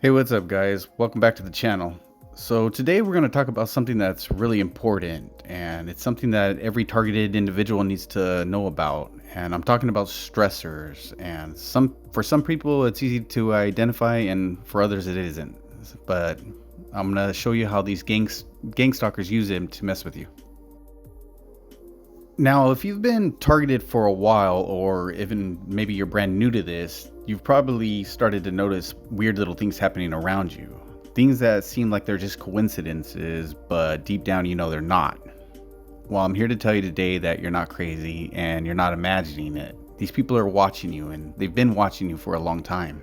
Hey, what's up, guys? Welcome back to the channel. So today we're going to talk about something that's really important, and it's something that every targeted individual needs to know about. And I'm talking about stressors. And for some people it's easy to identify, and for others it isn't. But I'm going to show you how these gangstalkers use them to mess with you. Now, if you've been targeted for a while, or even maybe you're brand new to this, you've probably started to notice weird little things happening around you. Things that seem like they're just coincidences, but deep down you know they're not. Well, I'm here to tell you today that you're not crazy and you're not imagining it. These people are watching you, and they've been watching you for a long time.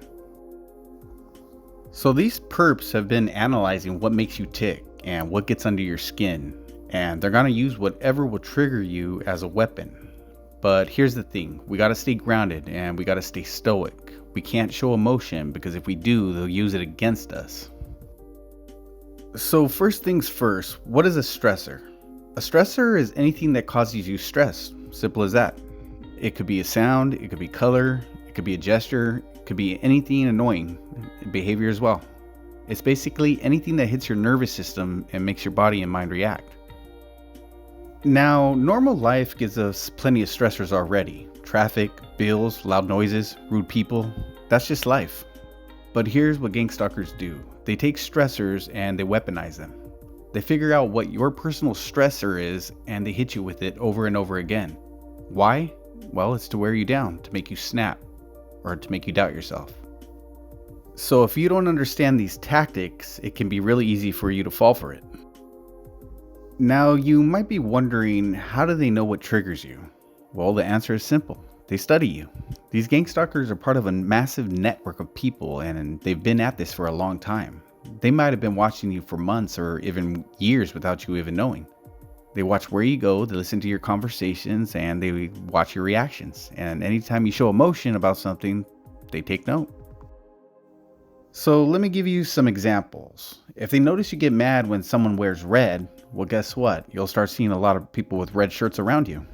So these perps have been analyzing what makes you tick and what gets under your skin. And they're going to use whatever will trigger you as a weapon. But here's the thing, we got to stay grounded and we got to stay stoic. We can't show emotion, because if we do, they'll use it against us. So first things first, what is a stressor? A stressor is anything that causes you stress. Simple as that. It could be a sound, it could be color, it could be a gesture, it could be anything annoying, behavior as well. It's basically anything that hits your nervous system and makes your body and mind react. Now, normal life gives us plenty of stressors already. Traffic, bills, loud noises, rude people. That's just life. But here's what gangstalkers do. They take stressors and they weaponize them. They figure out what your personal stressor is and they hit you with it over and over again. Why? Well, it's to wear you down, to make you snap, or to make you doubt yourself. So if you don't understand these tactics, it can be really easy for you to fall for it. Now, you might be wondering, how do they know what triggers you? Well, the answer is simple. They study you. These gangstalkers are part of a massive network of people, and they've been at this for a long time. They might have been watching you for months or even years without you even knowing. They watch where you go, they listen to your conversations, and they watch your reactions. And anytime you show emotion about something, they take note. So let me give you some examples. If they notice you get mad when someone wears red, well, guess what? You'll start seeing a lot of people with red shirts around you.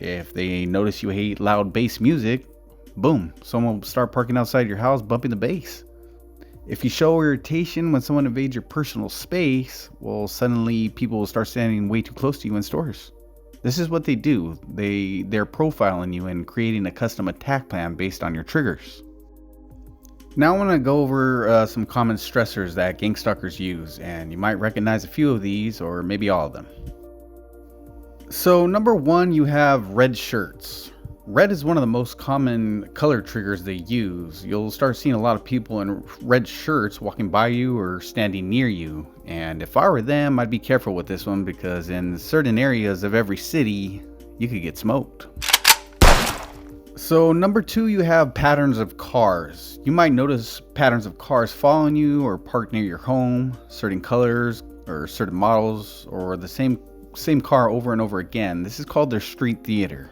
If they notice you hate loud bass music, boom, someone will start parking outside your house bumping the bass. If you show irritation when someone invades your personal space, well, suddenly people will start standing way too close to you in stores. This is what they do. They're profiling you and creating a custom attack plan based on your triggers. Now I want to go over some common stressors that gangstalkers use, and you might recognize a few of these, or maybe all of them. So number one, you have red shirts. Red is one of the most common color triggers they use. You'll start seeing a lot of people in red shirts walking by you or standing near you. And if I were them, I'd be careful with this one, because in certain areas of every city, you could get smoked. So number two, you have patterns of cars. You might notice patterns of cars following you or parked near your home, certain colors or certain models, or the same car over and over again. This is called their street theater.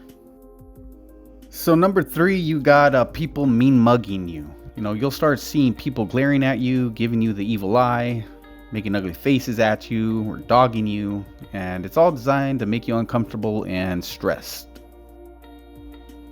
So number three, you got people mean mugging you. You'll start seeing people glaring at you, giving you the evil eye, making ugly faces at you, or dogging you, and it's all designed to make you uncomfortable and stressed.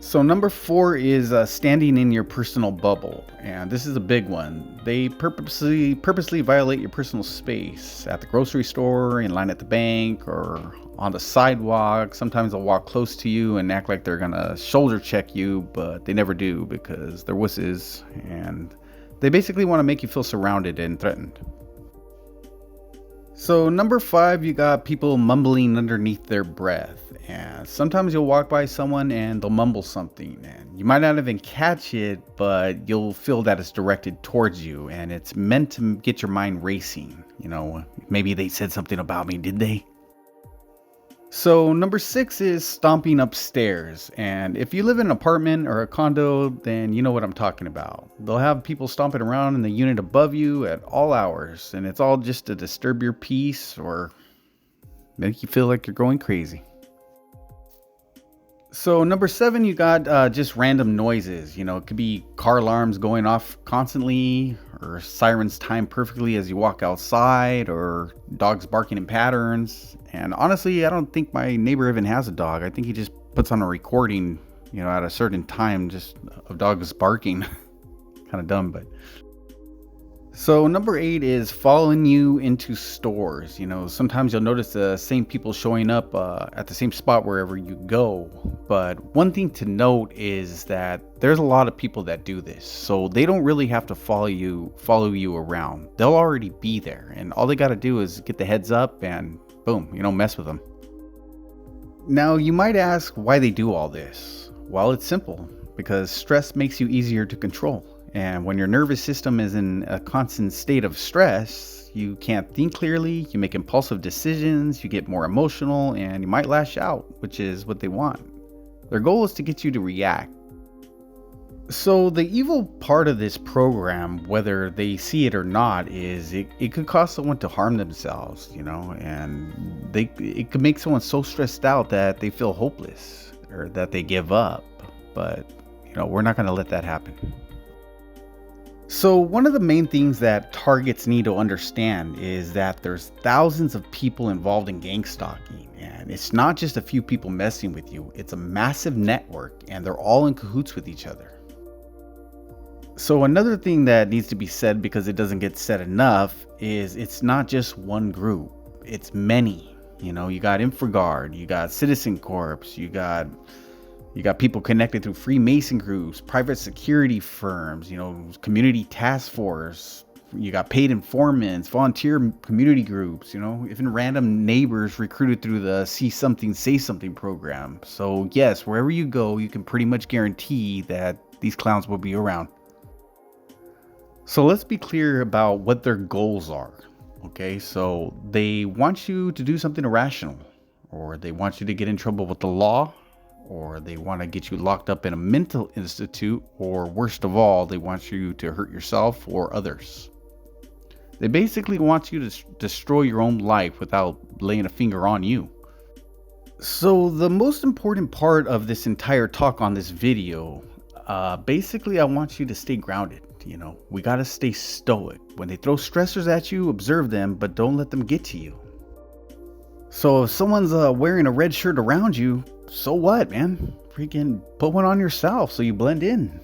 So number four is standing in your personal bubble, and this is a big one. They purposely violate your personal space at the grocery store, in line at the bank, or on the sidewalk. Sometimes they'll walk close to you and act like they're gonna shoulder check you, but they never do, because they're wusses, and they basically want to make you feel surrounded and threatened. So number five, you got people mumbling underneath their breath. And sometimes you'll walk by someone and they'll mumble something, and you might not even catch it, but you'll feel that it's directed towards you, and it's meant to get your mind racing. Maybe they said something about me, did they? So number six is stomping upstairs. And if you live in an apartment or a condo, then you know what I'm talking about. They'll have people stomping around in the unit above you at all hours, and it's all just to disturb your peace or make you feel like you're going crazy. So number seven, you got just random noises. It could be car alarms going off constantly, or sirens timed perfectly as you walk outside, or dogs barking in patterns. And honestly, I don't think my neighbor even has a dog. I think he just puts on a recording, at a certain time just of dogs barking. Kind of dumb, but So number 8 is following you into stores. Sometimes you'll notice the same people showing up at the same spot wherever you go. But one thing to note is that there's a lot of people that do this. So they don't really have to follow you around. They'll already be there, and all they got to do is get the heads up and boom, you don't mess with them. Now you might ask why they do all this. Well, it's simple, because stress makes you easier to control. And when your nervous system is in a constant state of stress, you can't think clearly, you make impulsive decisions, you get more emotional, and you might lash out, which is what they want. Their goal is to get you to react. So the evil part of this program, whether they see it or not, is it could cause someone to harm themselves, and it could make someone so stressed out that they feel hopeless or that they give up. But, we're not going to let that happen. So one of the main things that targets need to understand is that there's thousands of people involved in gang stalking, and it's not just a few people messing with you, it's a massive network, and they're all in cahoots with each other. So another thing that needs to be said, because it doesn't get said enough, is it's not just one group, it's many. You got InfraGard, you got Citizen Corps, you got people connected through Freemason groups, private security firms, community task force. You got paid informants, volunteer community groups, even random neighbors recruited through the See Something, Say Something program. So yes, wherever you go, you can pretty much guarantee that these clowns will be around. So let's be clear about what their goals are. Okay, so they want you to do something irrational, or they want you to get in trouble with the law, or they want to get you locked up in a mental institute, or worst of all, they want you to hurt yourself or others. They basically want you to destroy your own life without laying a finger on you. So the most important part of this entire talk on this video, basically I want you to stay grounded. We got to stay stoic. When they throw stressors at you, observe them, but don't let them get to you. So if someone's wearing a red shirt around you, so what, man? Freaking put one on yourself so you blend in,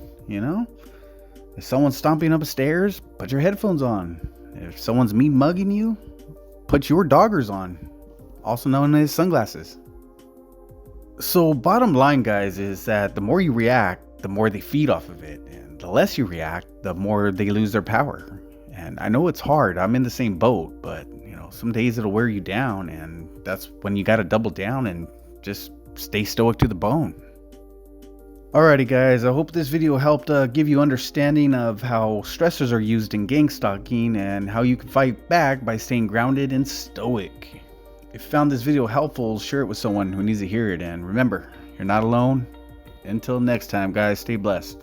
If someone's stomping up stairs, put your headphones on. If someone's mean mugging you, put your doggers on, also known as sunglasses. So bottom line, guys, is that the more you react, the more they feed off of it. And the less you react, the more they lose their power. And I know it's hard. I'm in the same boat, but some days it'll wear you down, and that's when you got to double down and just stay stoic to the bone. Alrighty guys, I hope this video helped give you understanding of how stressors are used in gang stalking and how you can fight back by staying grounded and stoic. If you found this video helpful, share it with someone who needs to hear it, and remember, you're not alone. Until next time, guys, stay blessed.